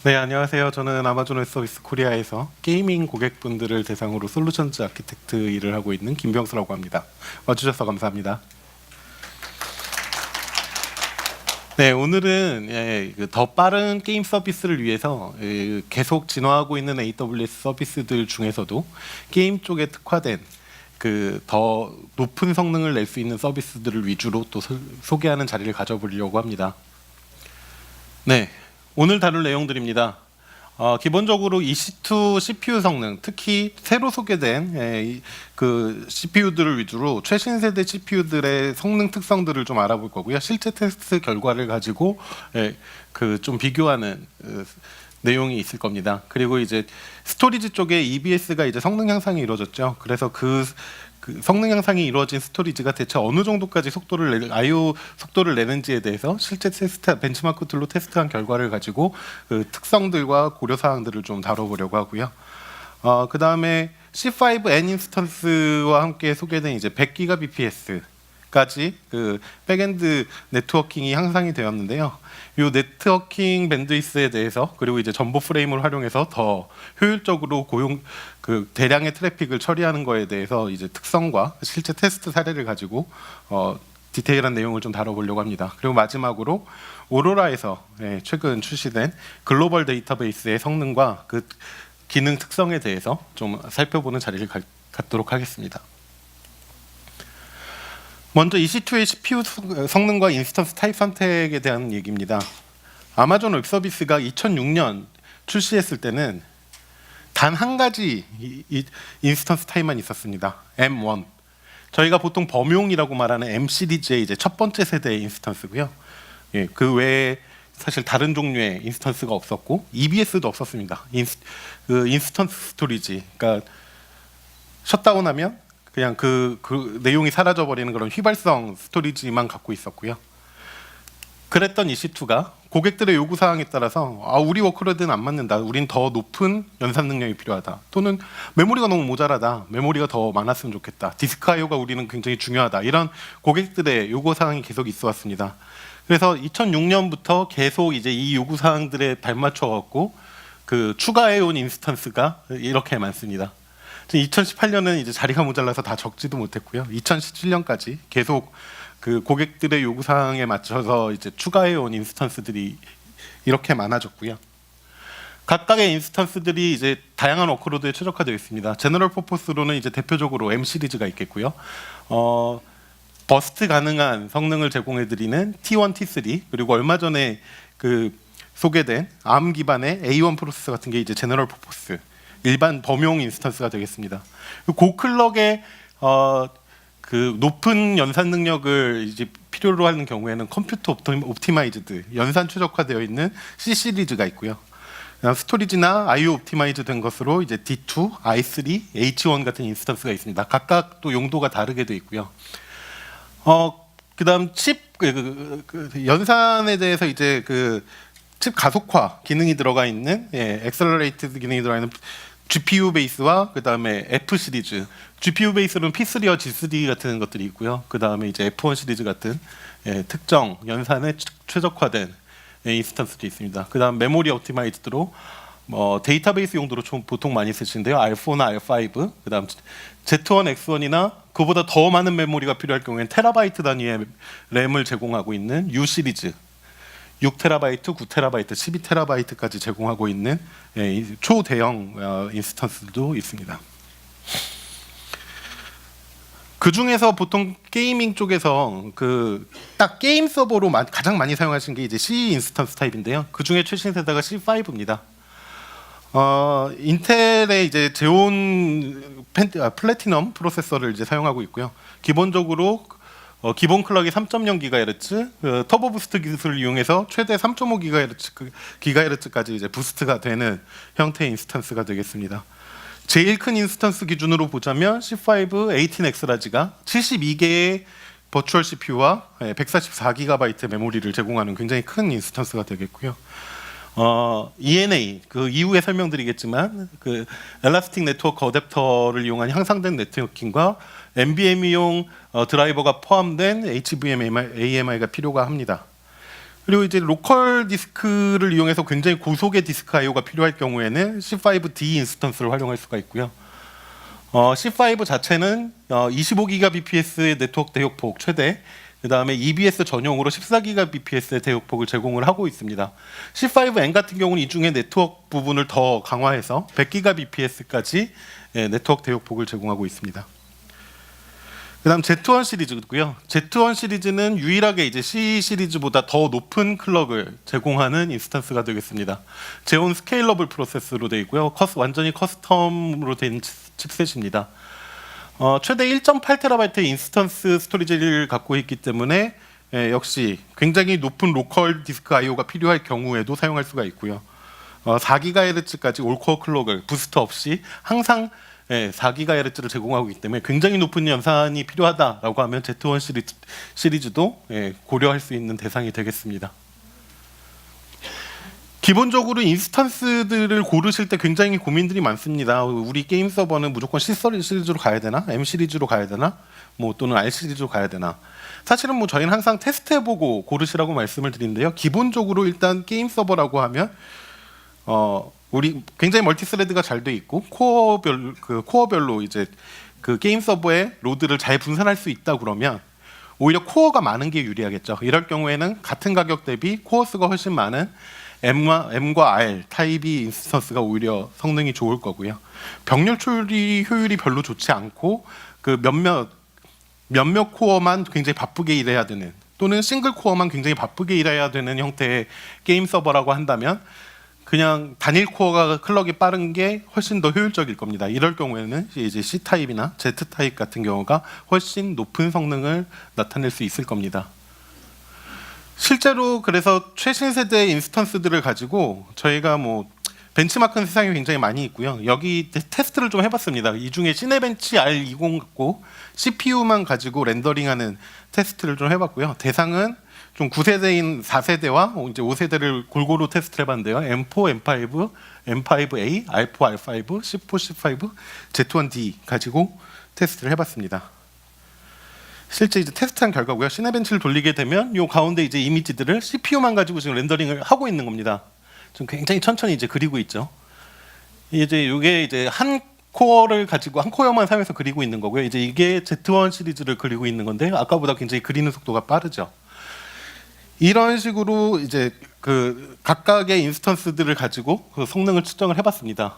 네, 안녕하세요. 저는 아마존 웹서비스 코리아에서 게이밍 고객분들을 대상으로 솔루션즈 아키텍트 일을 하고 있는 김병수라고 합니다. 와주셔서 감사합니다. 네, 오늘은 더 빠른 게임 서비스를 위해서 계속 진화하고 있는 AWS 서비스들 중에서도 게임 쪽에 특화된 더 높은 성능을 낼 수 있는 서비스들을 위주로 또 소개하는 자리를 가져보려고 합니다. 네, 오늘 다룰 내용들입니다. 기본적으로 EC2 CPU 성능, 특히 새로 소개된 CPU들을 위주로 최신 세대 CPU들의 성능 특성들을 좀 알아볼 거고요. 실제 테스트 결과를 가지고 좀 비교하는 내용이 있을 겁니다. 그리고 이제 스토리지 쪽에 EBS가 이제 성능 향상이 이루어졌죠. 그래서 그 성능 향상이 이루어진 스토리지가 대체 어느 정도까지 I/O 속도를 내는지에 대해서 실제 테스트 벤치마크 툴로 테스트한 결과를 가지고 그 특성들과 고려 사항들을 좀 다뤄보려고 하고요. 그 다음에 C5N 인스턴스와 함께 소개된 이제 100GBps까지 그 백엔드 네트워킹이 향상이 되었는데요. 이 네트워킹 밴드위스에 대해서 그리고 이제 전보 프레임을 활용해서 더 효율적으로 대량의 트래픽을 처리하는 거에 대해서 이제 특성과 실제 테스트 사례를 가지고 디테일한 내용을 좀 다뤄보려고 합니다. 그리고 마지막으로 오로라에서 최근 출시된 글로벌 데이터베이스의 성능과 그 기능 특성에 대해서 좀 살펴보는 자리를 갖도록 하겠습니다. 먼저 EC2의 CPU 성능과 인스턴스 타입 선택에 대한 얘기입니다. 아마존 웹 서비스가 2006년 출시했을 때는 단 한 가지 인스턴스 타입만 있었습니다. M1. 저희가 보통 범용이라고 말하는 M 시리즈의 이제 첫 번째 세대의 인스턴스고요. 그 외에 사실 다른 종류의 인스턴스가 없었고 EBS도 없었습니다. 인스턴스 스토리지, 그러니까 셧다운하면 그냥 그 내용이 사라져 버리는 그런 휘발성 스토리지만 갖고 있었고요. 그랬던 EC2가 고객들의 요구 사항에 따라서 우리 워크로드는 안 맞는다. 우린 더 높은 연산 능력이 필요하다. 또는 메모리가 너무 모자라다. 메모리가 더 많았으면 좋겠다. 디스크 I/O가 우리는 굉장히 중요하다. 이런 고객들의 요구 사항이 계속 있어 왔습니다. 그래서 2006년부터 계속 이제 이 요구 사항들에 발맞춰 갖고 추가해 온 인스턴스가 이렇게 많습니다. 2018년은 이제 자리가 모자라서 다 적지도 못했고요. 2017년까지 계속 그 고객들의 요구 사항에 맞춰서 이제 추가해 온 인스턴스들이 이렇게 많아졌고요. 각각의 인스턴스들이 이제 다양한 워크로드에 최적화되어 있습니다. 제너럴 퍼포스로는 이제 대표적으로 M 시리즈가 있겠고요. 버스트 가능한 성능을 제공해드리는 T1, T3 그리고 얼마 전에 소개된 ARM 기반의 A1 프로세서 같은 게 이제 제너럴 퍼포스 일반 범용 인스턴스가 되겠습니다. 고클럭의 높은 연산 능력을 이제 필요로 하는 경우에는 컴퓨터 옵티마이즈드 연산 최적화되어 있는 C 시리즈가 있고요. 스토리지나 I/O 옵티마이즈 된 것으로 이제 D2, I3, H1 같은 인스턴스가 있습니다. 각각 또 용도가 다르게 되어 있고요. 그다음 칩 연산에 대해서 이제 칩 가속화 기능이 들어가 있는 엑셀러레이티드 기능이 들어가 있는 GPU 베이스와 그다음에 F 시리즈, GPU 베이스는 P3와 G3 같은 것들이 있고요. 그다음에 이제 F1 시리즈 같은 특정 연산에 최적화된 인스턴스도 있습니다. 그다음 메모리 옵티마이즈드로 데이터베이스 용도로 보통 많이 쓰시는데요. R4나 R5, 그다음 Z1, X1이나 그보다 더 많은 메모리가 필요할 경우에는 테라바이트 단위의 램을 제공하고 있는 U 시리즈, 6TB, 9TB, 12TB까지 제공하고 있는 초대형 인스턴스도 있습니다. 그 중에서 보통 게이밍 쪽에서 딱 게임 서버로 가장 많이 사용하시는 게 이제 C 인스턴스 타입인데요. 그 중에 최신 세대가 C5입니다. 인텔의 이제 제온 플래티넘 프로세서를 이제 사용하고 있고요. 기본적으로 기본 클럭이 3.0GHz, 터보 부스트 기술을 이용해서 최대 3.5GHz까지 이제 부스트가 되는 형태의 인스턴스가 되겠습니다. 제일 큰 인스턴스 기준으로 보자면 C5 18X 라지가 72개의 버추얼 CPU와 144GB 메모리를 제공하는 굉장히 큰 인스턴스가 되겠고요. ENA 이후에 설명드리겠지만 엘라스틱 네트워크 어댑터를 이용한 향상된 네트워킹과 NVMe용 드라이버가 포함된 HVM AMI가 필요가 합니다. 그리고 이제 로컬 디스크를 이용해서 굉장히 고속의 디스크 I/O가 필요할 경우에는 C5D 인스턴스를 활용할 수가 있고요. C5 자체는 25GBps의 네트워크 대역폭 최대, 그 다음에 EBS 전용으로 14GBps의 대역폭을 제공을 하고 있습니다. C5N 같은 경우는 이 중에 네트워크 부분을 더 강화해서 100GBps까지 네트워크 대역폭을 제공하고 있습니다. 그다음 Z1 시리즈고요. Z1 시리즈는 유일하게 이제 C 시리즈보다 더 높은 클럭을 제공하는 인스턴스가 되겠습니다. 제온 스케일러블 프로세스로 되어 있고요. 완전히 커스텀으로 된 칩셋입니다. 최대 1.8TB의 인스턴스 스토리지를 갖고 있기 때문에 역시 굉장히 높은 로컬 디스크 I/O가 필요할 경우에도 사용할 수가 있고요. 4GHz까지 올코어 클럭을 부스터 없이 항상 4GHz를 제공하고 있기 때문에 굉장히 높은 연산이 필요하다라고 하면 Z1 시리즈도 고려할 수 있는 대상이 되겠습니다. 기본적으로 인스턴스들을 고르실 때 굉장히 고민들이 많습니다. 우리 게임 서버는 무조건 C 시리즈로 가야 되나? M 시리즈로 가야 되나? 또는 R 시리즈로 가야 되나? 사실은 저희는 항상 테스트해보고 고르시라고 말씀을 드리는데요. 기본적으로 일단 게임 서버라고 하면 우리 굉장히 멀티스레드가 잘 돼 있고 코어별로 이제 그 게임 서버의 로드를 잘 분산할 수 있다 그러면 오히려 코어가 많은 게 유리하겠죠. 이럴 경우에는 같은 가격 대비 코어 수가 훨씬 많은 M과 R 타입이 인스턴스가 오히려 성능이 좋을 거고요. 병렬 처리 효율이 별로 좋지 않고 그 몇몇 코어만 굉장히 바쁘게 일해야 되는, 또는 싱글 코어만 굉장히 바쁘게 일해야 되는 형태의 게임 서버라고 한다면 그냥 단일 코어가 클럭이 빠른 게 훨씬 더 효율적일 겁니다. 이럴 경우에는 이제 C 타입이나 Z 타입 같은 경우가 훨씬 높은 성능을 나타낼 수 있을 겁니다. 실제로 그래서 최신 세대의 인스턴스들을 가지고 저희가 벤치마크는 세상에 굉장히 많이 있고요. 여기 테스트를 좀 해봤습니다. 이 중에 시네벤치 R20 갖고 CPU만 가지고 렌더링하는 테스트를 좀 해봤고요. 대상은 좀 9세대인 4세대와 이제 5세대를 골고루 테스트를 해봤는데요. M4, M5, M5A, R4, R5, C4, C5, Z1D 가지고 테스트를 해봤습니다. 실제 이제 테스트한 결과고요. 시네벤치를 돌리게 되면 요 가운데 이제 이미지들을 CPU만 가지고 지금 렌더링을 하고 있는 겁니다. 좀 굉장히 천천히 이제 그리고 있죠. 이제 이게 이제 한 코어를 가지고 한 코어만 사용해서 그리고 있는 거고요. 이제 이게 Z1 시리즈를 그리고 있는 건데 아까보다 굉장히 그리는 속도가 빠르죠. 이런 식으로 이제 그 각각의 인스턴스들을 가지고 그 성능을 측정을 해봤습니다.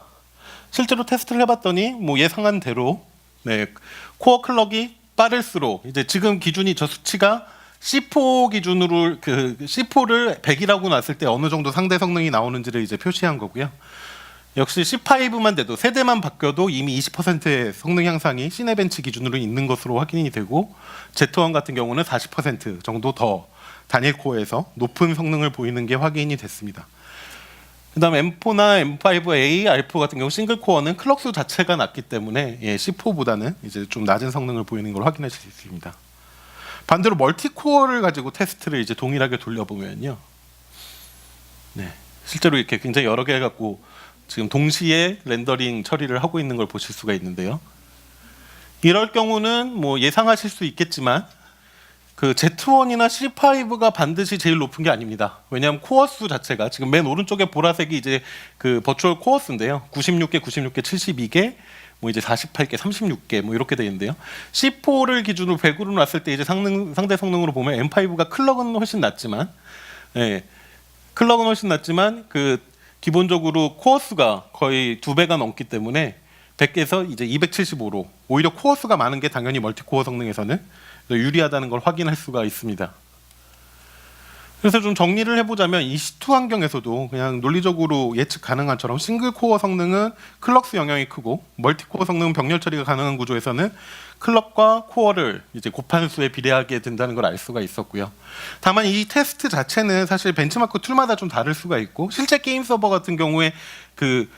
실제로 테스트를 해봤더니 예상한 대로 코어 클럭이 빠를수록 이제 지금 기준이 저 수치가 C4 기준으로 그 C4를 100이라고 놨을 때 어느 정도 상대 성능이 나오는지를 이제 표시한 거고요. 역시 C5만 돼도 세대만 바뀌어도 이미 20%의 성능 향상이 시네벤치 기준으로 있는 것으로 확인이 되고 Z1 같은 경우는 40% 정도 더 단일 코어에서 높은 성능을 보이는 게 확인이 됐습니다. 그다음 M4나 M5A, R4 같은 경우 싱글 코어는 클럭 수 자체가 낮기 때문에 C4보다는 이제 좀 낮은 성능을 보이는 걸 확인하실 수 있습니다. 반대로 멀티 코어를 가지고 테스트를 이제 동일하게 돌려보면요, 실제로 이렇게 굉장히 여러 개 갖고 지금 동시에 렌더링 처리를 하고 있는 걸 보실 수가 있는데요. 이럴 경우는 예상하실 수 있겠지만 그 Z1이나 C5가 반드시 제일 높은 게 아닙니다. 왜냐하면 코어 수 자체가 지금 맨 오른쪽에 보라색이 이제 그 버추얼 코어 수인데요. 96개, 72개, 이제 48개, 36개 이렇게 되어 있는데요. C4를 기준으로 100으로 놨을 때 이제 상대 성능으로 보면 M5가 클럭은 훨씬 낮지만, 클럭은 훨씬 낮지만 그 기본적으로 코어 수가 거의 2배가 넘기 때문에 100개에서 이제 275로 오히려 코어 수가 많은 게 당연히 멀티코어 성능에서는 유리하다는 걸 확인할 수가 있습니다. 그래서 좀 정리를 해보자면 이 C2 환경에서도 그냥 논리적으로 예측 가능한 처럼 싱글 코어 성능은 클럭 수 영향이 크고 멀티코어 성능은 병렬 처리가 가능한 구조에서는 클럭과 코어를 이제 곱한 수에 비례하게 된다는 걸 알 수가 있었고요. 다만 이 테스트 자체는 사실 벤치마크 툴마다 좀 다를 수가 있고 실제 게임 서버 같은 경우에 그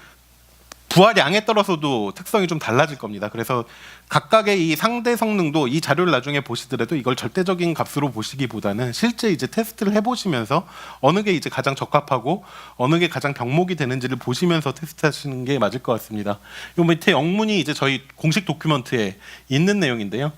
부하량에 따라서도 특성이 좀 달라질 겁니다. 그래서 각각의 이 상대 성능도 이 자료를 나중에 보시더라도 이걸 절대적인 값으로 보시기보다는 실제 이제 테스트를 해보시면서 어느 게 이제 가장 적합하고 어느 게 가장 병목이 되는지를 보시면서 테스트하시는 게 맞을 것 같습니다. 이 밑에 영문이 이제 저희 공식 도큐먼트에 있는 내용인데요.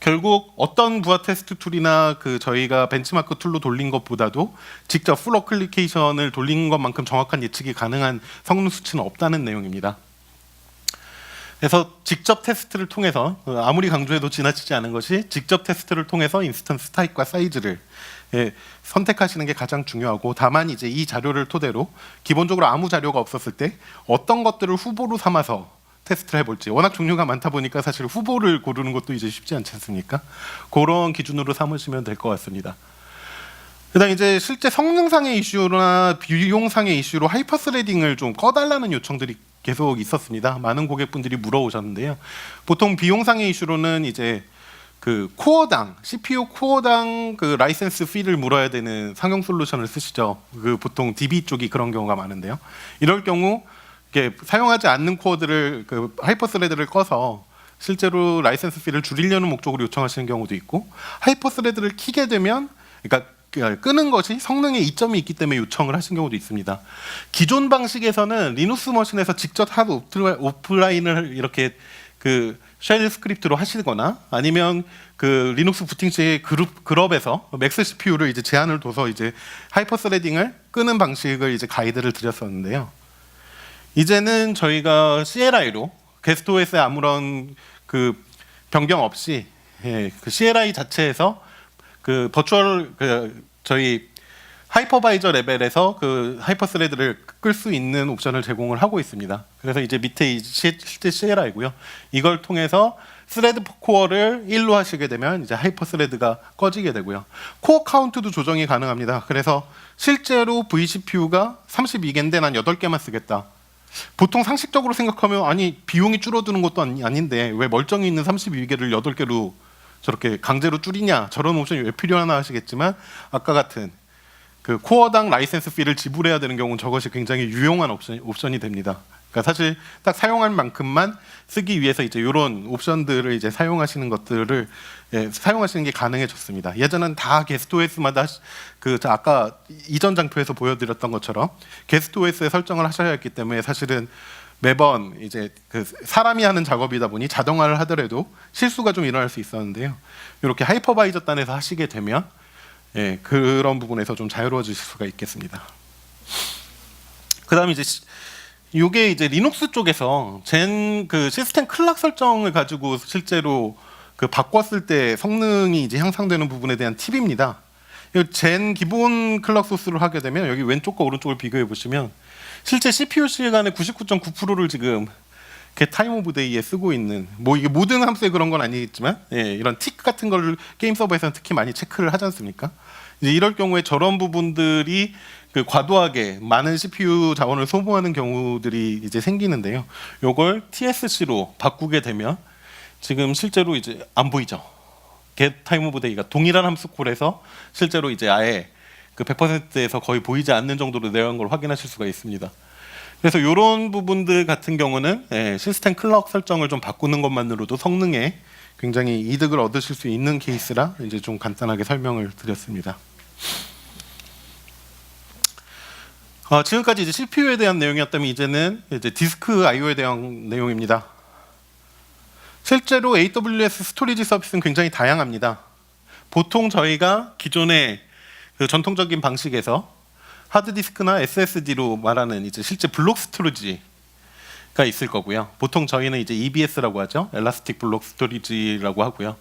결국 어떤 부하 테스트 툴이나 그 저희가 벤치마크 툴로 돌린 것보다도 직접 풀 어플리케이션을 돌린 것만큼 정확한 예측이 가능한 성능 수치는 없다는 내용입니다. 그래서 직접 테스트를 통해서 아무리 강조해도 지나치지 않은 것이 직접 테스트를 통해서 인스턴스 타입과 사이즈를 선택하시는 게 가장 중요하고, 다만 이제 이 자료를 토대로 기본적으로 아무 자료가 없었을 때 어떤 것들을 후보로 삼아서 테스트를 해볼지, 워낙 종류가 많다 보니까 사실 후보를 고르는 것도 이제 쉽지 않지 않습니까? 그런 기준으로 삼으시면 될 것 같습니다. 그다음 이제 실제 성능상의 이슈나 비용상의 이슈로 하이퍼스레딩을 좀 꺼달라는 요청들이 계속 있었습니다. 많은 고객분들이 물어오셨는데요. 보통 비용상의 이슈로는 이제 그 코어당 CPU 코어당 그 라이센스 피를 물어야 되는 상용 솔루션을 쓰시죠. 그 보통 DB 쪽이 그런 경우가 많은데요. 이럴 경우 이게 사용하지 않는 코어들을 그 하이퍼스레드를 꺼서 실제로 라이센스 피를 줄이려는 목적으로 요청하시는 경우도 있고, 하이퍼스레드를 키게 되면 그러니까 끄는 것이 성능에 이점이 있기 때문에 요청을 하신 경우도 있습니다. 기존 방식에서는 리눅스 머신에서 직접 하드 오프라인을 이렇게 그 쉘 스크립트로 하시거나 아니면 그 리눅스 부팅치의 그룹에서 맥스 CPU를 이제 제한을 둬서 이제 하이퍼스레딩을 끄는 방식을 이제 가이드를 드렸었는데요. 이제는 저희가 CLI로 게스트OS에 아무런 그 변경 없이 그 CLI 자체에서 그 버추얼 그 저희 하이퍼바이저 레벨에서 그 하이퍼스레드를 끌 수 있는 옵션을 제공을 하고 있습니다. 그래서 이제 밑에 실제 CLI고요. 이걸 통해서 스레드 코어를 1로 하시게 되면 이제 하이퍼스레드가 꺼지게 되고요. 코어 카운트도 조정이 가능합니다. 그래서 실제로 vCPU가 32개인데 난 8개만 쓰겠다. 보통 상식적으로 생각하면 아니 비용이 줄어드는 것도 아닌데 왜 멀쩡히 있는 32개를 8개로 저렇게 강제로 줄이냐, 저런 옵션이 왜 필요하나 하시겠지만, 아까 같은 그 코어당 라이센스 피를 지불해야 되는 경우는 저것이 굉장히 유용한 옵션이 됩니다. 그러니까 사실 딱 사용할 만큼만 쓰기 위해서 이제 이런 옵션들을 이제 사용하시는 것들을 사용하시는 게 가능해졌습니다. 예전엔 다 게스트OS마다 그 아까 이전 장표에서 보여드렸던 것처럼 게스트OS에 설정을 하셔야 했기 때문에 사실은 매번 이제 그 사람이 하는 작업이다 보니 자동화를 하더라도 실수가 좀 일어날 수 있었는데요. 이렇게 하이퍼바이저 단에서 하시게 되면 그런 부분에서 좀 자유로워질 수가 있겠습니다. 그다음에 이제 이게 이제 리눅스 쪽에서 젠 그 시스템 클락 설정을 가지고 실제로 그 바꿨을 때 성능이 이제 향상되는 부분에 대한 팁입니다. 젠 기본 클락 소스를 하게 되면 여기 왼쪽과 오른쪽을 비교해 보시면 실제 CPU 시간의 99.9%를 지금 타임 오브 데이에 쓰고 있는, 뭐 이게 모든 함수에 그런 건 아니겠지만 이런 틱 같은 걸 게임 서버에서는 특히 많이 체크를 하지 않습니까? 이제 이럴 경우에 저런 부분들이 그 과도하게 많은 CPU 자원을 소모하는 경우들이 이제 생기는데요. 요걸 TSC로 바꾸게 되면 지금 실제로 이제 안 보이죠. get time of day가 동일한 함수 콜에서 실제로 이제 아예 그 100%에서 거의 보이지 않는 정도로 내려간 걸 확인하실 수가 있습니다. 그래서 이런 부분들 같은 경우는 시스템 클럭 설정을 좀 바꾸는 것만으로도 성능에 굉장히 이득을 얻으실 수 있는 케이스라 이제 좀 간단하게 설명을 드렸습니다. 지금까지 이제 CPU에 대한 내용이었다면 이제는 이제 디스크 I/O에 대한 내용입니다. 실제로 AWS 스토리지 서비스는 굉장히 다양합니다. 보통 저희가 기존의 그 전통적인 방식에서 하드디스크나 SSD로 말하는 이제 실제 블록 스토리지가 있을 거고요. 보통 저희는 이제 EBS라고 하죠. 엘라스틱 블록 스토리지라고 하고요.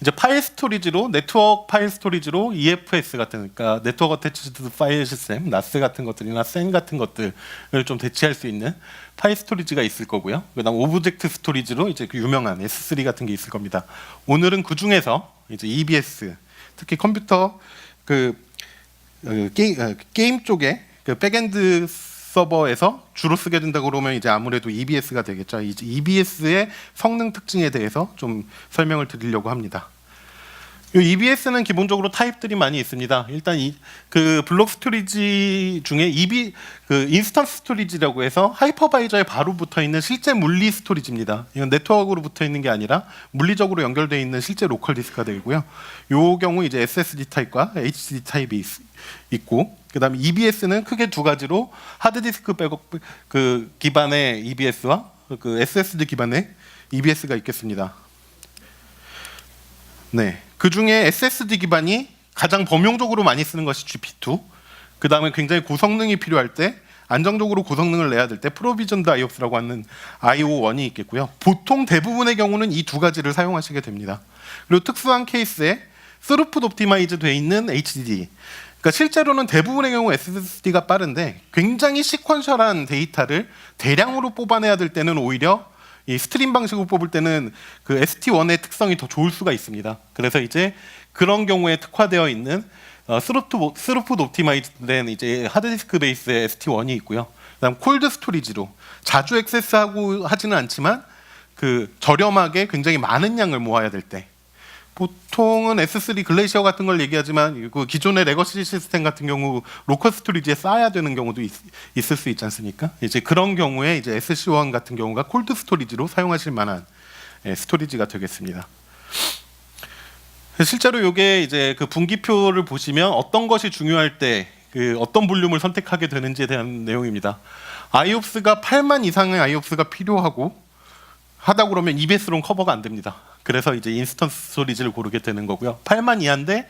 이제 파일 스토리지로 네트워크 파일 스토리지로 EFS 같은, 그러니까 네트워크 어태치드 파일 시스템, NAS 같은 것들이나 SAN 같은 것들을 좀 대체할 수 있는 파일 스토리지가 있을 거고요. 그다음 오브젝트 스토리지로 이제 그 유명한 S3 같은 게 있을 겁니다. 오늘은 그 중에서 이제 EBS, 특히 컴퓨터 게임 쪽에 그 백엔드 서버에서 주로 쓰게 된다고 그러면 이제 아무래도 EBS가 되겠죠. 이제 EBS의 성능 특징에 대해서 좀 설명을 드리려고 합니다. 이 EBS는 기본적으로 타입들이 많이 있습니다. 일단 그 블록 스토리지 중에 그 인스턴스 스토리지라고 해서 하이퍼바이저에 바로 붙어 있는 실제 물리 스토리지입니다. 이건 네트워크로 붙어 있는 게 아니라 물리적으로 연결되어 있는 실제 로컬 디스크가 되고요. 요 경우 이제 SSD 타입과 HDD 타입이 있고, 그다음에 EBS는 크게 두 가지로 하드디스크 백업 그 기반의 EBS와 그 SSD 기반의 EBS가 있겠습니다. 네, 그 중에 SSD 기반이 가장 범용적으로 많이 쓰는 것이 GP2. 그 다음에 굉장히 고성능이 필요할 때 안정적으로 고성능을 내야 될 때 프로비전드 IOPS라고 하는 IO1이 있겠고요. 보통 대부분의 경우는 이 두 가지를 사용하시게 됩니다. 그리고 특수한 케이스에 스루풋 옵티마이즈 돼 있는 HDD. 그러니까 실제로는 대부분의 경우 SSD가 빠른데 굉장히 시퀀셜한 데이터를 대량으로 뽑아내야 될 때는 오히려 이 스트림 방식으로 뽑을 때는 그 ST1의 특성이 더 좋을 수가 있습니다. 그래서 이제 그런 경우에 특화되어 있는 스루풋 옵티마이즈된 이제 하드디스크 베이스의 ST1이 있고요. 그다음 콜드 스토리지로 자주 액세스하고 하지는 않지만 그 저렴하게 굉장히 많은 양을 모아야 될 때 보통은 S3 글래시어 같은 걸 얘기하지만 그 기존의 레거시 시스템 같은 경우 로컬 스토리지에 쌓아야 되는 경우도 있을 수 있지 않습니까? 이제 그런 경우에 이제 SC1 같은 경우가 콜드 스토리지로 사용하실 만한 스토리지가 되겠습니다. 실제로 이게 이제 그 분기표를 보시면 어떤 것이 중요할 때 그 어떤 볼륨을 선택하게 되는지에 대한 내용입니다. IOPS가 8만 이상의 IOPS가 필요하고 하다 그러면 EBS로는 커버가 안 됩니다. 그래서 이제 인스턴스 스토리지를 고르게 되는 거고요. 8만 이하인데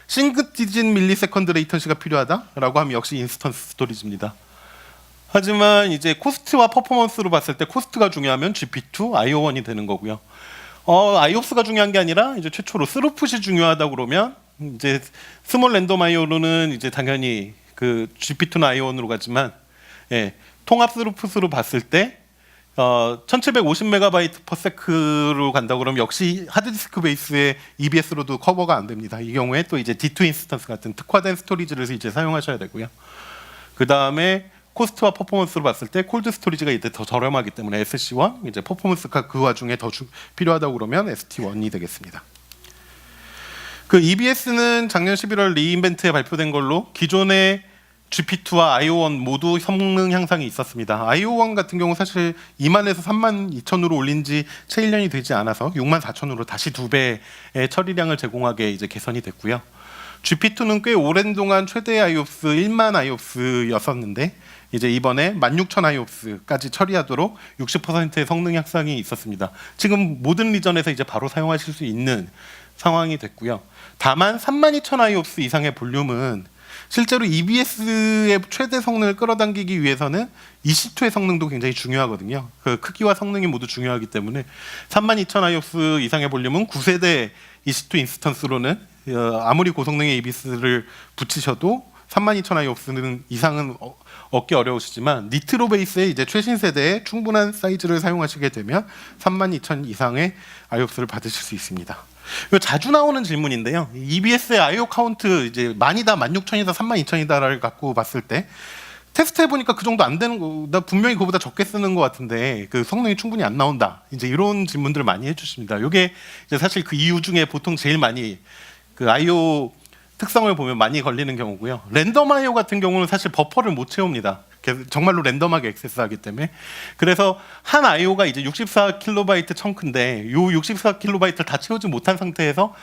싱글 디짓 밀리세컨드 레이턴시가 필요하다라고 하면 역시 인스턴스 스토리지입니다. 하지만 이제 코스트와 퍼포먼스로 봤을 때 코스트가 중요하면 GP2, IO1이 되는 거고요. IOPS가 중요한 게 아니라 이제 최초로 스루풋이 중요하다 그러면 이제 스몰 랜덤 IO로는 이제 당연히 그 GP2나 IO1으로 가지만 통합 스루풋으로 봤을 때 1750MB/s로 간다 그러면 역시 하드디스크 베이스의 EBS로도 커버가 안 됩니다. 이 경우에 또 이제 D2 인스턴스 같은 특화된 스토리지를 이제 사용하셔야 되고요. 그 다음에 코스트와 퍼포먼스로 봤을 때 콜드 스토리지가 이제 더 저렴하기 때문에 SC1, 이제 퍼포먼스가 그 와중에 더 필요하다고 그러면 ST1이 되겠습니다. 그 EBS는 작년 11월 리인벤트에 발표된 걸로 기존의 GP2와 IO1 모두 성능 향상이 있었습니다. IO1 같은 경우 사실 2만에서 3만 2천으로 올린 지 채 1년이 되지 않아서 6만 4천으로 다시 2배의 처리량을 제공하게 이제 개선이 됐고요. GP2는 꽤 오랜 동안 최대 IOPS 1만 IOPS였었는데 이제 이번에 16,000 IOPS까지 처리하도록 60%의 성능 향상이 있었습니다. 지금 모든 리전에서 이제 바로 사용하실 수 있는 상황이 됐고요. 다만 32,000 IOPS 이상의 볼륨은 실제로 EBS의 최대 성능을 끌어당기기 위해서는 EC2의 성능도 굉장히 중요하거든요. 그 크기와 성능이 모두 중요하기 때문에 32,000 IOPS 이상의 볼륨은 9세대 EC2 인스턴스로는 아무리 고성능의 EBS를 붙이셔도 32,000 IOPS 이상은 얻기 어려우시지만 니트로 베이스의 이제 최신 세대의 충분한 사이즈를 사용하시게 되면 32,000 이상의 IOPS를 받으실 수 있습니다. 이거 자주 나오는 질문인데요. EBS의 IO 카운트 이제 많이다 16,000이다 32,000이다를 갖고 봤을 때 테스트해 보니까 그 정도 안 되는 거, 나 분명히 그보다 적게 쓰는 것 같은데 그 성능이 충분히 안 나온다. 이제 이런 질문들을 많이 해주십니다. 이게 이제 사실 그 이유 중에 보통 제일 많이 그 IO 특성을 보면 많이 걸리는 경우고요. 랜덤 IO 같은 경우는 사실 버퍼를 못 채웁니다. 정말로 랜덤하게 액세스하기 때문에. 그래서 한 IO가 이제 64KB 청크인데 요 64KB를 다 채우지 못한 상태에서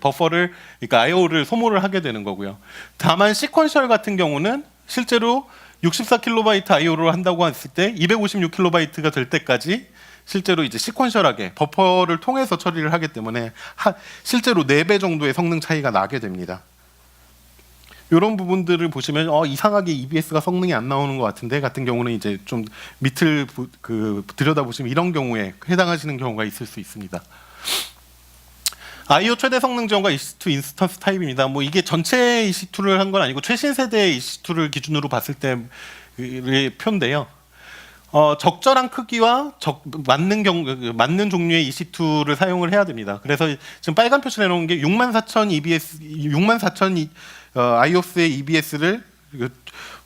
버퍼를 그러니까 IO를 소모를 하게 되는 거고요. 다만 시퀀셜 같은 경우는 실제로 64KB IO를 한다고 했을 때 256KB가 될 때까지 실제로 이제 시퀀셜하게 버퍼를 통해서 처리를 하기 때문에 실제로 4배 정도의 성능 차이가 나게 됩니다. 이런 부분들을 보시면 이상하게 EBS가 성능이 안 나오는 것 같은데 같은 경우는 이제 좀 밑을 들여다보시면 이런 경우에 해당하시는 경우가 있을 수 있습니다. IO 최대 성능 지원과 EC2 인스턴스 타입입니다. 뭐 이게 전체 EC2를 한 건 아니고 최신 세대의 EC2를 기준으로 봤을 때의 표인데요. 적절한 크기와 맞는 종류의 EC2를 사용을 해야 됩니다. 그래서 지금 빨간 표시를 해놓은 게 64,000 EBS, 64,000 IOPS의 EBS를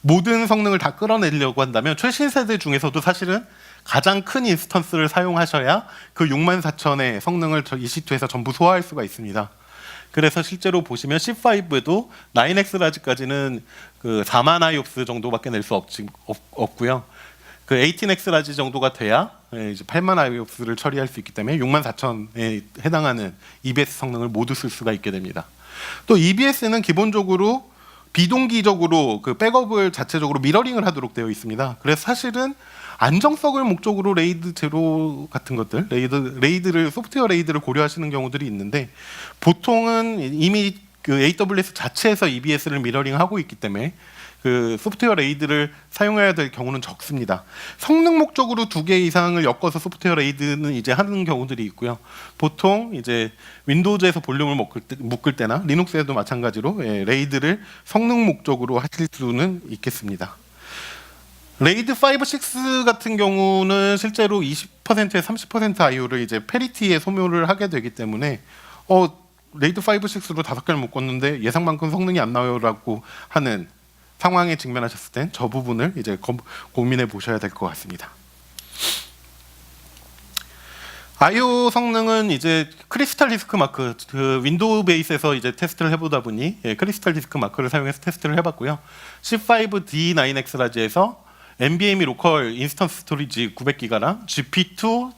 모든 성능을 다 끌어내려고 한다면 최신 세대 중에서도 사실은 가장 큰 인스턴스를 사용하셔야 그 64,000의 성능을 EC2에서 전부 소화할 수가 있습니다. 그래서 실제로 보시면 C5에도 9X 라지까지는 그 4만 IOPS 정도밖에 낼 수 없고요. 그 18X 라지 정도가 돼야 이제 8만 IOPS를 처리할 수 있기 때문에 64,000에 해당하는 EBS 성능을 모두 쓸 수가 있게 됩니다. 또 EBS는 기본적으로 비동기적으로 그 백업을 자체적으로 미러링을 하도록 되어 있습니다. 그래서 사실은 안정성을 목적으로 레이드 제로 같은 것들, 레이드를 소프트웨어 레이드를 고려하시는 경우들이 있는데 보통은 이미 그 AWS 자체에서 EBS를 미러링하고 있기 때문에 그 소프트웨어 레이드를 사용해야 될 경우는 적습니다. 성능 목적으로 2개 이상을 엮어서 소프트웨어 레이드는 이제 하는 경우들이 있고요. 보통 이제 윈도우즈에서 볼륨을 묶을 때나 리눅스에도 마찬가지로 레이드를 성능 목적으로 하실 수는 있겠습니다. 레이드 5, 6 같은 경우는 실제로 20%에 30% IO를 이제 페리티에 소모를 하게 되기 때문에 레이드 5, 6로 5개를 묶었는데 예상만큼 성능이 안 나와요라고 하는 상황에 직면하셨을 땐 저 부분을 이제 고민해 보셔야 될 것 같습니다. I/O 성능은 이제 크리스탈 디스크 마크, 그 윈도우 베이스에서 이제 테스트를 해보다 보니 크리스탈 디스크 마크를 사용해서 테스트를 해봤고요. C5D9X 라지에서 NVMe 로컬 인스턴스 스토리지 900기가랑 GP2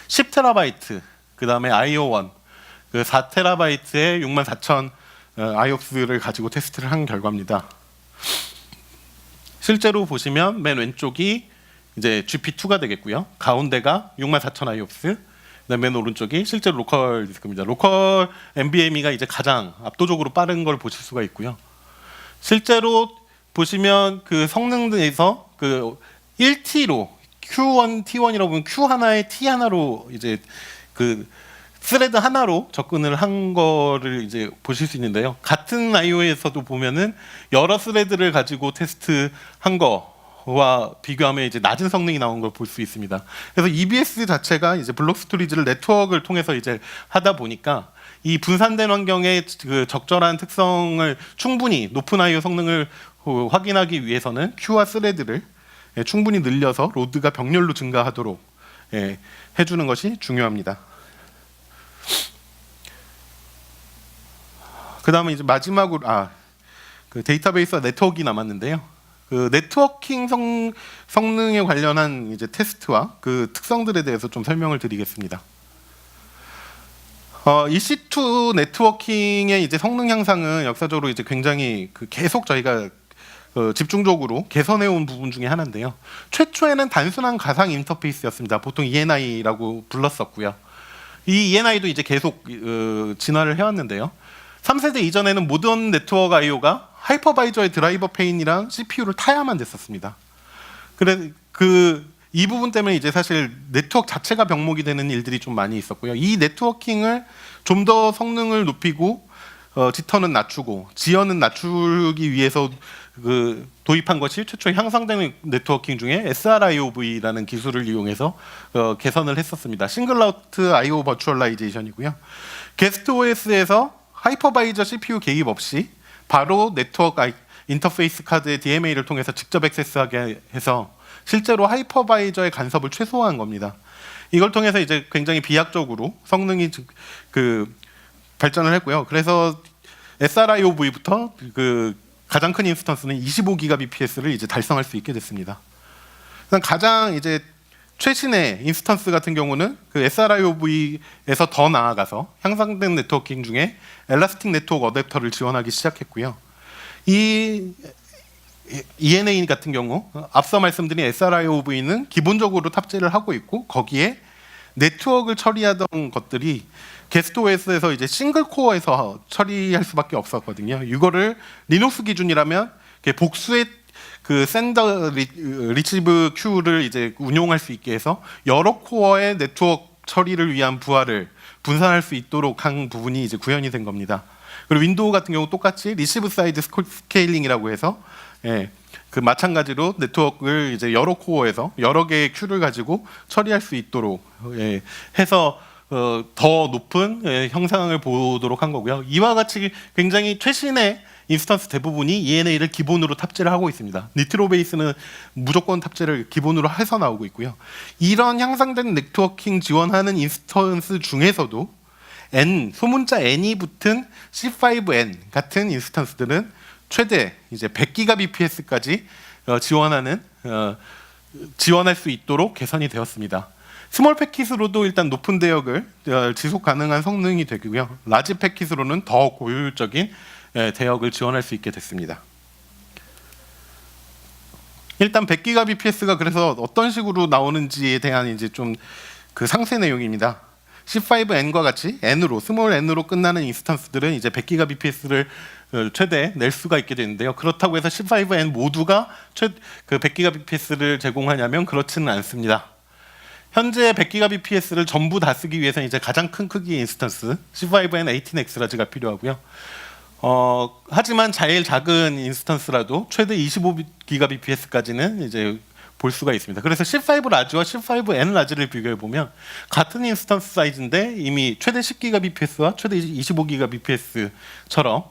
10TB, 그 다음에 IO1 그 4TB의 64,000 IOPS를 가지고 테스트를 한 결과입니다. 실제로 보시면 맨 왼쪽이 이제 GP2가 되겠고요. 가운데가 64,000 IOPS, 그다음에 맨 오른쪽이 실제로 로컬 디스크입니다. 로컬 NVMe가 이제 가장 압도적으로 빠른 걸 보실 수가 있고요. 실제로 보시면 그 성능에서 그 1T로 Q1, T1이라고 보면 Q 하나에 T 하나로 이제 그 스레드 하나로 접근을 한 거를 이제 보실 수 있는데요. 같은 IO에서도 보면은 여러 스레드를 가지고 테스트한 거와 비교하면 이제 낮은 성능이 나온 걸 볼 수 있습니다. 그래서 EBS 자체가 이제 블록 스토리지를 네트워크를 통해서 이제 하다 보니까 이 분산된 환경의 그 적절한 특성을 충분히 높은 IO 성능을 확인하기 위해서는 Q와 스레드를 충분히 늘려서 로드가 병렬로 증가하도록 해주는 것이 중요합니다. 그 다음에 이제 마지막으로 그 데이터베이스와 네트워크가 남았는데요. 그 네트워킹 성능에 관련한 이제 테스트와 그 특성들에 대해서 좀 설명을 드리겠습니다. EC2 네트워킹의 이제 성능 향상은 역사적으로 이제 굉장히 계속 저희가 집중적으로 개선해온 부분 중에 하나인데요. 최초에는 단순한 가상 인터페이스였습니다. 보통 ENI라고 불렀었고요. 이 ENI도 이제 계속 진화를 해왔는데요. 3세대 이전에는 모던 네트워크 I/O가 하이퍼바이저의 드라이버 페인이랑 CPU를 타야만 됐었습니다. 그래 이 부분 때문에 이제 사실 네트워크 자체가 병목이 되는 일들이 좀 많이 있었고요. 이 네트워킹을 좀 더 성능을 높이고 지터는 낮추고 지연은 낮추기 위해서 도입한 것이 최초의 향상된 네트워킹 중에 SRIOV라는 기술을 이용해서 개선을 했었습니다. 싱글아웃 I/O 버추얼라이제이션이고요. 게스트 OS에서 하이퍼바이저 CPU 개입 없이 바로 네트워크 인터페이스 카드의 DMA를 통해서 직접 액세스하게 해서 실제로 하이퍼바이저의 간섭을 최소화한 겁니다. 이걸 통해서 이제 굉장히 비약적으로 성능이 발전을 했고요. 그래서 SRIOV부터 가장 큰 인스턴스는 25GBps를 이제 달성할 수 있게 됐습니다. 가장 이제 최신의 인스턴스 같은 경우는 그 SRIOV에서 더 나아가서 향상된 네트워킹 중에 엘라스틱 네트워크 어댑터를 지원하기 시작했고요. 이 ENA 같은 경우 앞서 말씀드린 SRIOV는 기본적으로 탑재를 하고 있고 거기에 네트워크를 처리하던 것들이 게스트 OS에서 이제 싱글 코어에서 처리할 수밖에 없었거든요. 이거를 리눅스 기준이라면 복수의 그 샌더 리치브 큐를 이제 운용할 수 있게 해서 여러 코어의 네트워크 처리를 위한 부하를 분산할 수 있도록 한 부분이 이제 구현이 된 겁니다. 그리고 윈도우 같은 경우 똑같이 리시브 사이드 스케일링이라고 해서 그 마찬가지로 네트워크를 이제 여러 코어에서 여러 개의 큐를 가지고 처리할 수 있도록 해서 더 높은 형상을 보도록 한 거고요. 이와 같이 굉장히 최신의 인스턴스 대부분이 ENA를 기본으로 탑재를 하고 있습니다. 니트로 베이스는 무조건 탑재를 기본으로 해서 나오고 있고요. 이런 향상된 네트워킹 지원하는 인스턴스 중에서도 소문자 N이 붙은 C5N 같은 인스턴스들은 최대 이제 100GBps까지 지원할 수 있도록 개선이 되었습니다. 스몰 패킷으로도 일단 높은 대역을 지속 가능한 성능이 되고요. 라지 패킷으로는 더 고효율적인 대역을 지원할 수 있게 됐습니다. 일단 100기가 bps가 그래서 어떤 식으로 나오는지에 대한 이제 좀 그 상세 내용입니다. C5n과 같이 n으로 스몰 n으로 끝나는 인스턴스들은 이제 100기가 bps를 최대 낼 수가 있게 되는데요. 그렇다고 해서 C5n 모두가 그 100기가 bps를 제공하냐면 그렇지는 않습니다. 현재 100기가 bps를 전부 다 쓰기 위해서는 이제 가장 큰 크기의 인스턴스 C5n 18X라지가 필요하고요. 하지만 제일 작은 인스턴스라도 최대 25기가 bps까지는 이제 볼 수가 있습니다. 그래서 C5 라지와 C5n 라지를 비교해 보면 같은 인스턴스 사이즈인데 이미 최대 10기가 bps와 최대 25기가 bps처럼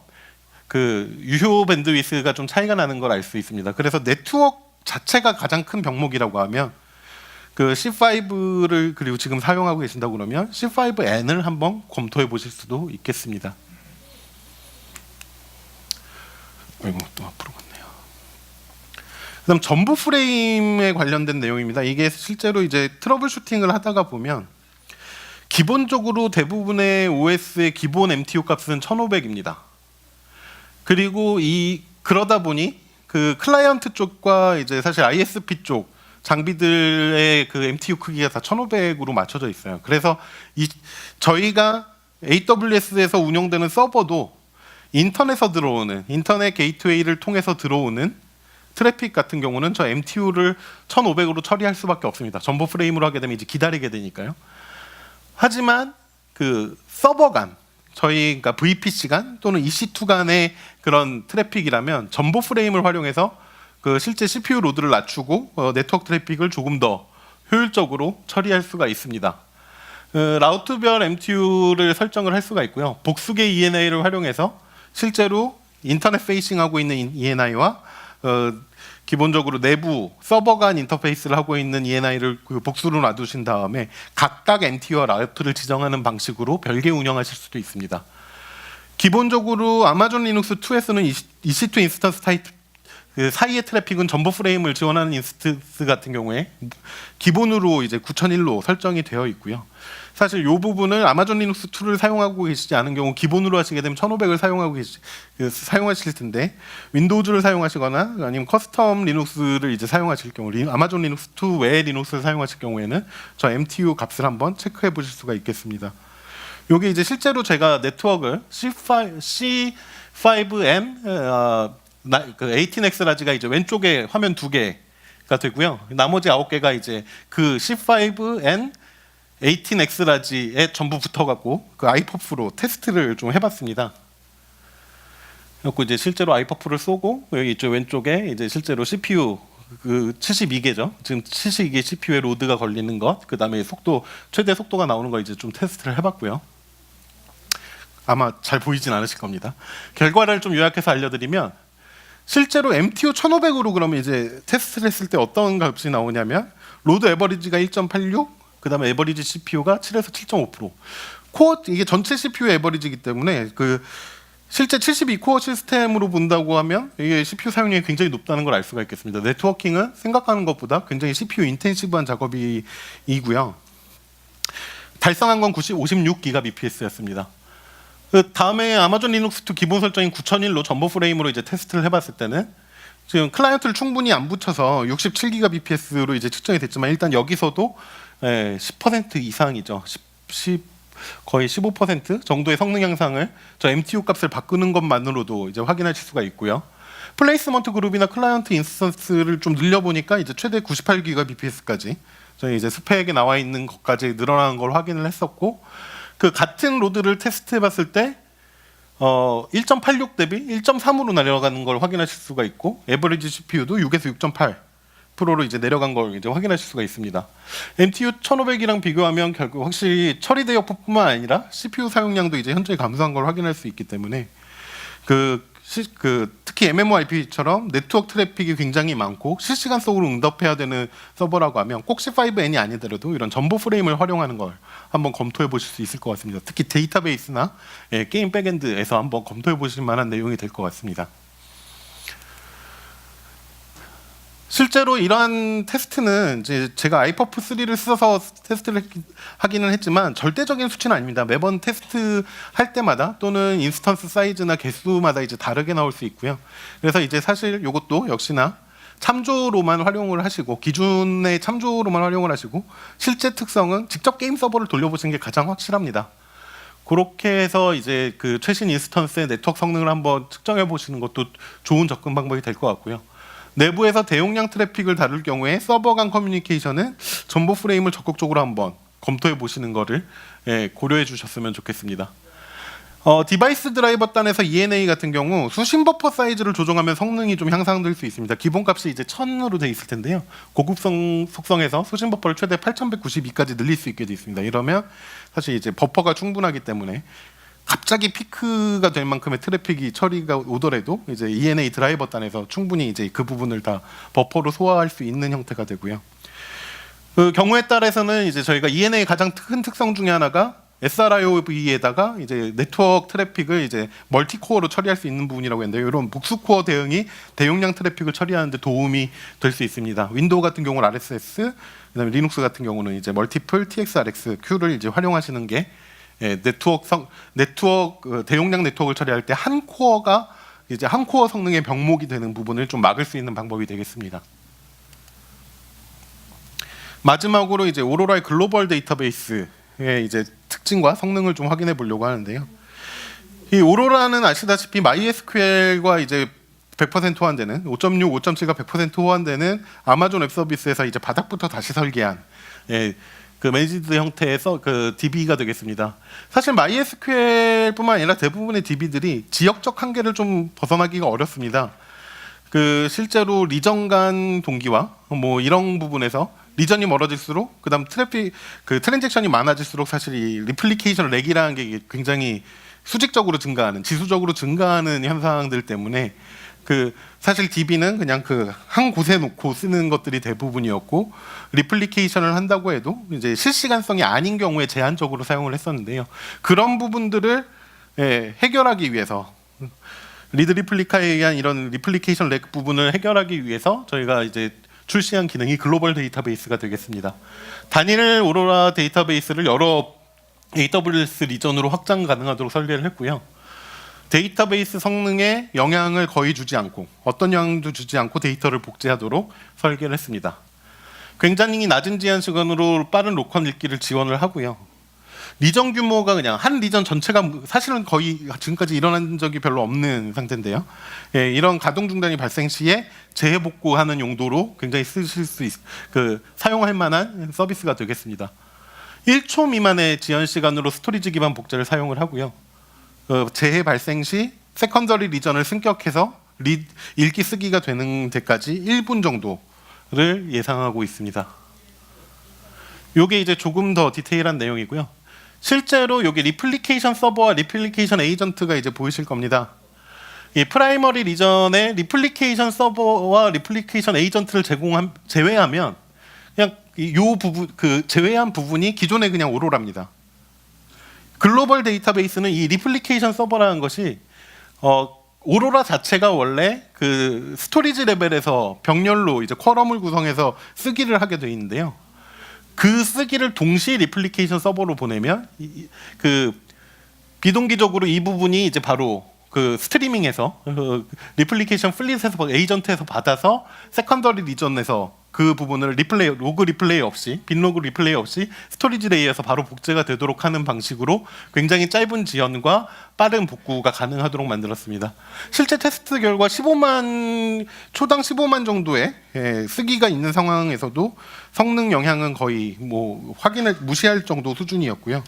그 유효 밴드위스가 좀 차이가 나는 걸 알 수 있습니다. 그래서 네트워크 자체가 가장 큰 병목이라고 하면 그 C5를 그리고 지금 사용하고 계신다고 그러면 C5n을 한번 검토해 보실 수도 있겠습니다. 아이고 또 앞으로 갔네요. 그다음 전부 프레임에 관련된 내용입니다. 이게 실제로 이제 트러블 슈팅을 하다가 보면 기본적으로 대부분의 OS의 기본 MTU 값은 1500입니다. 그리고 그러다 보니 그 클라이언트 쪽과 이제 사실 ISP 쪽 장비들의 그 MTU 크기가 다 1500으로 맞춰져 있어요. 그래서 저희가 AWS에서 운영되는 서버도 인터넷에서 들어오는 인터넷 게이트웨이를 통해서 들어오는 트래픽 같은 경우는 저 MTU를 1500으로 처리할 수밖에 없습니다. 전보 프레임으로 하게 되면 이제 기다리게 되니까요. 하지만 그 서버 간 저희 그러니까 VPC 간 또는 EC2 간의 그런 트래픽이라면 전보 프레임을 활용해서 그 실제 CPU 로드를 낮추고 네트워크 트래픽을 조금 더 효율적으로 처리할 수가 있습니다. 라우트별 MTU를 설정을 할 수가 있고요. 복수계 ENI를 활용해서 실제로 인터넷 페이싱하고 있는 ENI와 기본적으로 내부 서버 간 인터페이스를 하고 있는 ENI를 그 복수로 놔두신 다음에 각각 MTU와 라우트를 지정하는 방식으로 별개 운영하실 수도 있습니다. 기본적으로 아마존 리눅스 2에서는 EC2 인스턴스 타입 그 사이의 트래픽은 전보 프레임을 지원하는 인스턴스 같은 경우에 기본으로 이제 9001로 설정이 되어 있고요. 사실 이 부분을 아마존 리눅스 2를 사용하고 계시지 않은 경우 기본으로 하시게 되면 1500을 사용하실 텐데 윈도우즈를 사용하시거나 아니면 커스텀 리눅스를 이제 사용하실 경우 아마존 리눅스 2 외의 리눅스를 사용하실 경우에는 저 MTU 값을 한번 체크해 보실 수가 있겠습니다. 이게 이제 실제로 제가 네트워크를 C5N 그 18X 라지가 이제 왼쪽에 화면 2개가 되고요. 나머지 9개가 이제 그 C5N 18X 라지에 전부 붙어갖고 그 아이퍼프로 테스트를 좀 해봤습니다. 그리고 이제 실제로 아이퍼프를 쏘고 여기 이쪽 왼쪽에 이제 실제로 CPU 그 72개죠. 지금 72개 CPU에 로드가 걸리는 것, 그 다음에 최대 속도가 나오는 거 이제 좀 테스트를 해봤고요. 아마 잘 보이진 않으실 겁니다. 결과를 좀 요약해서 알려드리면 실제로 MTU 1500으로 그러면 이제 테스트를 했을 때 어떤 값이 나오냐면 로드 에버리지가 1.86 그 다음에 에버리지 CPU가 7에서 7.5%. 코어 이게 전체 CPU 에버리지이기 때문에 그 실제 72코어 시스템으로 본다고 하면 이게 CPU 사용량이 굉장히 높다는 걸 알 수가 있겠습니다. 네트워킹은 생각하는 것보다 굉장히 CPU 인텐시브한 작업이고요. 달성한 건 56기가 bps였습니다. 그 다음에 아마존 리눅스 2 기본 설정인 9001로 전보 프레임으로 이제 테스트를 해봤을 때는 지금 클라이언트를 충분히 안 붙여서 67기가 bps로 이제 측정이 됐지만 일단 여기서도 10% 이상이죠. 거의 15% 정도의 성능 향상을 저 MTU 값을 바꾸는 것만으로도 이제 확인하실 수가 있고요. 플레이스먼트 그룹이나 클라이언트 인스턴스를 좀 늘려보니까 이제 최대 98기가 bps까지 저희 이제 스펙에 나와 있는 것까지 늘어나는 걸 확인을 했었고 그 같은 로드를 테스트해봤을 때 1.86 대비 1.3으로 내려가는 걸 확인하실 수가 있고 에버리지 CPU도 6에서 6.8%로 이제 내려간 걸 이제 확인하실 수가 있습니다. MTU 1500이랑 비교하면 결국 확실히 처리 여부뿐만 아니라 CPU 사용량도 이제 현저히 감소한 걸 확인할 수 있기 때문에 특히 MMORPG처럼 네트워크 트래픽이 굉장히 많고 실시간속으로 응답해야 되는 서버라고 하면 꼭 C5N이 아니더라도 이런 전보 프레임을 활용하는 걸 한번 검토해 보실 수 있을 것 같습니다. 특히 데이터베이스나 게임 백엔드에서 한번 검토해 보실 만한 내용이 될 것 같습니다. 실제로 이러한 테스트는 이제 제가 아이퍼프 3를 써서 테스트를 하기는 했지만 절대적인 수치는 아닙니다. 매번 테스트 할 때마다 또는 인스턴스 사이즈나 개수마다 이제 다르게 나올 수 있고요. 그래서 이제 사실 이것도 역시나 참조로만 활용을 하시고 기준의 참조로만 활용을 하시고 실제 특성은 직접 게임 서버를 돌려보시는 게 가장 확실합니다. 그렇게 해서 이제 그 최신 인스턴스의 네트워크 성능을 한번 측정해 보시는 것도 좋은 접근 방법이 될 것 같고요. 내부에서 대용량 트래픽을 다룰 경우에 서버 간 커뮤니케이션은 전보 프레임을 적극적으로 한번 검토해 보시는 거를 고려해 주셨으면 좋겠습니다. 디바이스 드라이버 단에서 ENA 같은 경우 수신 버퍼 사이즈를 조정하면 성능이 좀 향상될 수 있습니다. 기본값이 이제 1000으로 돼 있을 텐데요. 고급성 속성에서 수신 버퍼를 최대 8192까지 늘릴 수 있게 돼 있습니다. 이러면 사실 이제 버퍼가 충분하기 때문에 갑자기 피크가 될 만큼의 트래픽이 처리가 오더라도 이제 ENA 드라이버 단에서 충분히 이제 그 부분을 다 버퍼로 소화할 수 있는 형태가 되고요. 그 경우에 따라서는 이제 저희가 ENA의 가장 큰 특성 중에 하나가 SRIOV에다가 이제 네트워크 트래픽을 이제 멀티코어로 처리할 수 있는 부분이라고 했는데 이런 복수코어 대응이 대용량 트래픽을 처리하는 데 도움이 될 수 있습니다. 윈도우 같은 경우는 RSS, 그다음에 리눅스 같은 경우는 이제 멀티플 TXRX Q를 이제 활용하시는 게 네트워크 대용량 네트워크를 처리할 때 한 코어가 이제 한 코어 성능의 병목이 되는 부분을 좀 막을 수 있는 방법이 되겠습니다. 마지막으로 이제 오로라의 글로벌 데이터베이스의 이제 특징과 성능을 좀 확인해 보려고 하는데요. 이 오로라는 아시다시피 MySQL과 이제 100% 호환되는 5.6, 5.7가 100% 호환되는 아마존 웹 서비스에서 이제 바닥부터 다시 설계한 그 매니지드 형태에서 그 DB가 되겠습니다. 사실 MySQL뿐만 아니라 대부분의 DB들이 지역적 한계를 좀 벗어나기가 어렵습니다. 그 실제로 리전 간 동기화 뭐 이런 부분에서 리전이 멀어질수록 그다음 트래픽 그 트랜잭션이 많아질수록 사실 이 리플리케이션 렉이라는 게 굉장히 수직적으로 증가하는 지수적으로 증가하는 현상들 때문에 그 사실 DB는 그냥 그 한 곳에 놓고 쓰는 것들이 대부분이었고 리플리케이션을 한다고 해도 이제 실시간성이 아닌 경우에 제한적으로 사용을 했었는데요. 그런 부분들을 해결하기 위해서 리드 리플리카에 의한 이런 리플리케이션 렉 부분을 해결하기 위해서 저희가 이제 출시한 기능이 글로벌 데이터베이스가 되겠습니다. 단일 오로라 데이터베이스를 여러 AWS 리전으로 확장 가능하도록 설계를 했고요. 데이터베이스 성능에 영향을 거의 주지 않고 어떤 영향도 주지 않고 데이터를 복제하도록 설계를 했습니다. 굉장히 낮은 지연 시간으로 빠른 로컨 읽기를 지원을 하고요. 리전 규모가 그냥 한 리전 전체가 사실은 거의 지금까지 일어난 적이 별로 없는 상태인데요. 이런 가동 중단이 발생 시에 재해복구하는 용도로 굉장히 쓰실 수 사용할 만한 서비스가 되겠습니다. 1초 미만의 지연 시간으로 스토리지 기반 복제를 사용을 하고요. 재해 발생 시 세컨더리 리전을 승격해서 읽기 쓰기가 되는 데까지 1분 정도를 예상하고 있습니다. 이게 이제 조금 더 디테일한 내용이고요. 실제로 여기 리플리케이션 서버와 리플리케이션 에이전트가 이제 보이실 겁니다. 이 프라이머리 리전의 리플리케이션 서버와 리플리케이션 에이전트를 제외하면 그냥 요 부분 그 제외한 부분이 기존의 그냥 오로라입니다. 글로벌 데이터베이스는 이 리플리케이션 서버라는 것이 오로라 자체가 원래 그 스토리지 레벨에서 병렬로 이제 쿼럼을 구성해서 쓰기를 하게 되어 있는데요. 그 쓰기를 동시에 리플리케이션 서버로 보내면 그 비동기적으로 이 부분이 이제 바로 그 스트리밍에서 리플리케이션 플릿에서 에이전트에서 받아서 세컨더리 리전에서 그 부분을 로그 리플레이 없이 빈로그 리플레이 없이 스토리지 레이에서 바로 복제가 되도록 하는 방식으로 굉장히 짧은 지연과 빠른 복구가 가능하도록 만들었습니다. 실제 테스트 결과 15만 초당 15만 정도의 쓰기가 있는 상황에서도 성능 영향은 거의 뭐 확인을 무시할 정도 수준이었고요.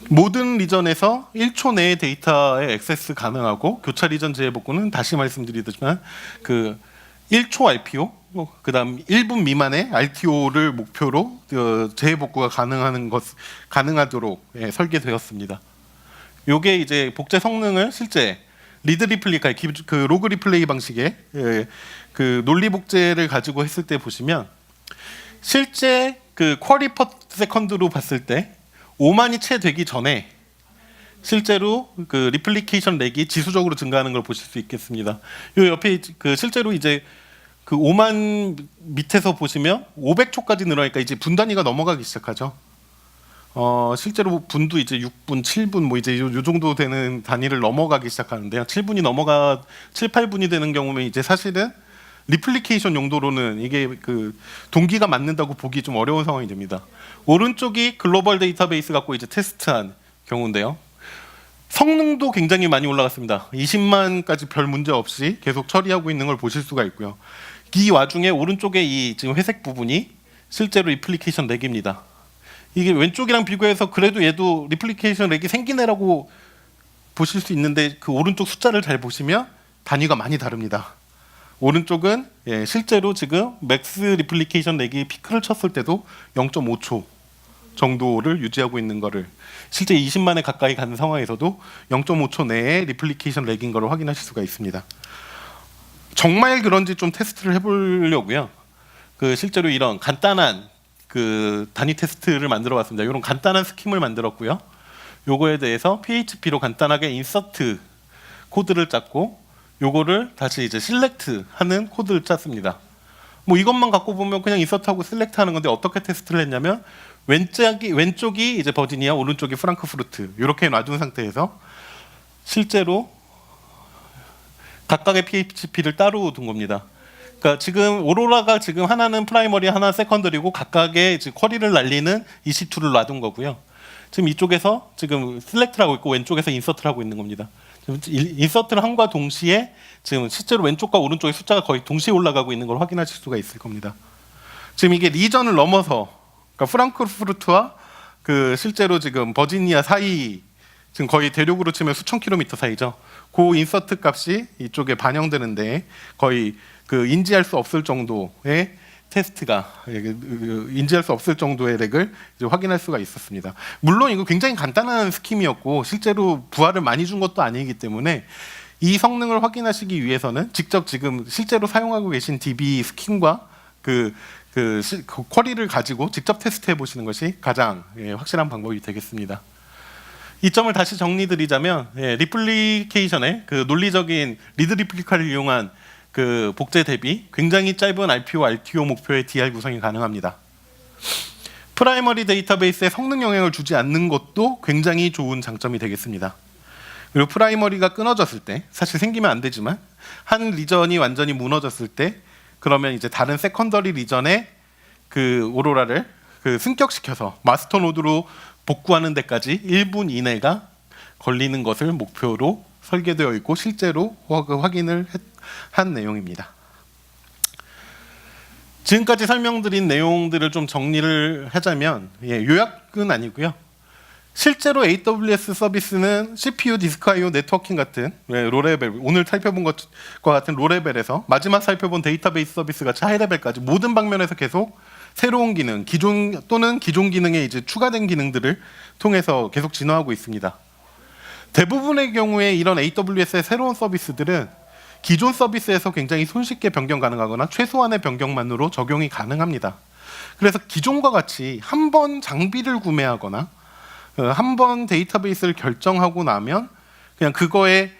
모든 리전에서 1초 내에 데이터에 액세스 가능하고 교차 리전 재해복구는 다시 말씀드리지만 그 1초 RPO 그다음 1분 미만의 RTO를 목표로 재해복구가 가능하도록 설계되었습니다. 요게 이제 복제 성능을 실제 리드 리플리카 그 로그 리플레이 방식의 그 논리 복제를 가지고 했을 때 보시면 실제 그 쿼리 퍼 세컨드로 봤을 때 5만이 채 되기 전에 실제로 그 리플리케이션 렉이 지수적으로 증가하는 걸 보실 수 있겠습니다. 요 옆에 그 실제로 이제 그 5만 밑에서 보시면 500초까지 늘어나니까 이제 분 단위가 넘어가기 시작하죠. 실제로 분도 이제 6분, 7분 뭐 이제 요 정도 되는 단위를 넘어가기 시작하는데요. 7분이 넘어가 7, 8분이 되는 경우면 이제 사실은 리플리케이션 용도로는 이게 그 동기가 맞는다고 보기 좀 어려운 상황이 됩니다. 오른쪽이 글로벌 데이터베이스 갖고 이제 테스트한 경우인데요. 성능도 굉장히 많이 올라갔습니다. 20만까지 별 문제 없이 계속 처리하고 있는 걸 보실 수가 있고요. 이 와중에 오른쪽에 이 지금 회색 부분이 실제로 리플리케이션 렉입니다. 이게 왼쪽이랑 비교해서 그래도 얘도 리플리케이션 렉이 생기네라고 보실 수 있는데 그 오른쪽 숫자를 잘 보시면 단위가 많이 다릅니다. 오른쪽은 실제로 지금 맥스 리플리케이션 렉이 피크를 쳤을 때도 0.5초 정도를 유지하고 있는 거를 실제 20만에 가까이 가는 상황에서도 0.5초 내에 리플리케이션 렉인 거를 확인하실 수가 있습니다. 정말 그런지 좀 테스트를 해보려고요. 그 실제로 이런 간단한 그 단위 테스트를 만들어봤습니다. 이런 간단한 스킴을 만들었고요. 요거에 대해서 PHP로 간단하게 인서트 코드를 짰고 요거를 다시 이제 실렉트 하는 코드를 짰습니다. 뭐 이것만 갖고 보면 그냥 인서트하고 실렉트 하는 건데 어떻게 테스트를 했냐면 왼쪽이 이제 버지니아, 오른쪽이 프랑크푸르트 이렇게 놔둔 상태에서 실제로 각각의 PHP를 따로 둔 겁니다. 그러니까 지금 오로라가 지금 하나는 프라이머리, 하나 세컨더리고 각각의 이제 쿼리를 날리는 EC2를 놔둔 거고요. 지금 이쪽에서 지금 셀렉트를 하고 있고 왼쪽에서 인서트를 하고 있는 겁니다. 인서트를 함과 동시에 지금 실제로 왼쪽과 오른쪽의 숫자가 거의 동시에 올라가고 있는 걸 확인하실 수가 있을 겁니다. 지금 이게 리전을 넘어서 그러니까 프랑크푸르트와 그 실제로 지금 버지니아 사이 지금 거의 대륙으로 치면 수천 킬로미터 사이죠. 그 인서트 값이 이쪽에 반영되는데 거의 그 인지할 수 없을 정도의 테스트가 인지할 수 없을 정도의 렉을 이제 확인할 수가 있었습니다. 물론 이거 굉장히 간단한 스킴이었고 실제로 부하를 많이 준 것도 아니기 때문에 이 성능을 확인하시기 위해서는 직접 지금 실제로 사용하고 계신 DB 스킴과 그 쿼리를 가지고 직접 테스트해 보시는 것이 가장 확실한 방법이 되겠습니다. 이 점을 다시 정리드리자면 리플리케이션의 그 논리적인 리드 리플리카를 이용한 그 복제 대비 굉장히 짧은 RPO, RTO 목표의 DR 구성이 가능합니다. 프라이머리 데이터베이스에 성능 영향을 주지 않는 것도 굉장히 좋은 장점이 되겠습니다. 그리고 프라이머리가 끊어졌을 때 사실 생기면 안 되지만 한 리전이 완전히 무너졌을 때 그러면 이제 다른 세컨더리 리전에 그 오로라를 그 승격시켜서 마스터 노드로 복구하는 데까지 1분 이내가 걸리는 것을 목표로 설계되어 있고 실제로 확인을 한 내용입니다. 지금까지 설명드린 내용들을 좀 정리를 하자면 요약은 아니고요. 실제로 AWS 서비스는 CPU, 디스크 I/O, 네트워킹 같은 로레벨, 오늘 살펴본 것과 같은 로레벨에서 마지막 살펴본 데이터베이스 서비스 같이 하이레벨까지 모든 방면에서 계속 새로운 기능, 기존 기능에 이제 추가된 기능들을 통해서 계속 진화하고 있습니다. 대부분의 경우에 이런 AWS의 새로운 서비스들은 기존 서비스에서 굉장히 손쉽게 변경 가능하거나 최소한의 변경만으로 적용이 가능합니다. 그래서 기존과 같이 한 번 장비를 구매하거나 한 번 데이터베이스를 결정하고 나면 그냥 그거에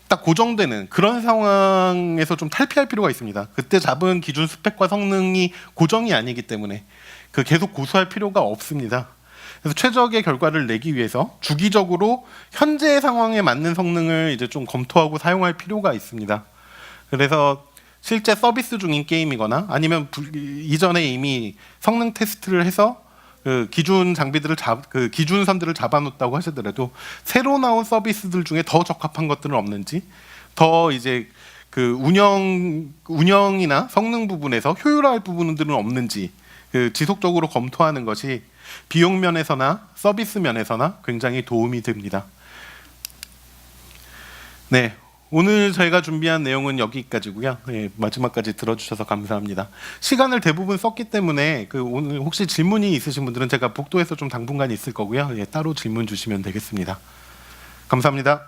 딱 고정되는 그런 상황에서 좀 탈피할 필요가 있습니다. 그때 잡은 기준 스펙과 성능이 고정이 아니기 때문에 계속 고수할 필요가 없습니다. 그래서 최적의 결과를 내기 위해서 주기적으로 현재의 상황에 맞는 성능을 이제 좀 검토하고 사용할 필요가 있습니다. 그래서 실제 서비스 중인 게임이거나 아니면 이전에 이미 성능 테스트를 해서 기준 장비들을 기준선들을 잡아놓았다고 하시더라도 새로 나온 서비스들 중에 더 적합한 것들은 없는지, 더 이제 운영이나 성능 부분에서 효율화할 부분들은 없는지 지속적으로 검토하는 것이 비용 면에서나 서비스 면에서나 굉장히 도움이 됩니다. 네. 오늘 저희가 준비한 내용은 여기까지고요. 마지막까지 들어주셔서 감사합니다. 시간을 대부분 썼기 때문에 오늘 혹시 질문이 있으신 분들은 제가 복도에서 좀 당분간 있을 거고요. 따로 질문 주시면 되겠습니다. 감사합니다.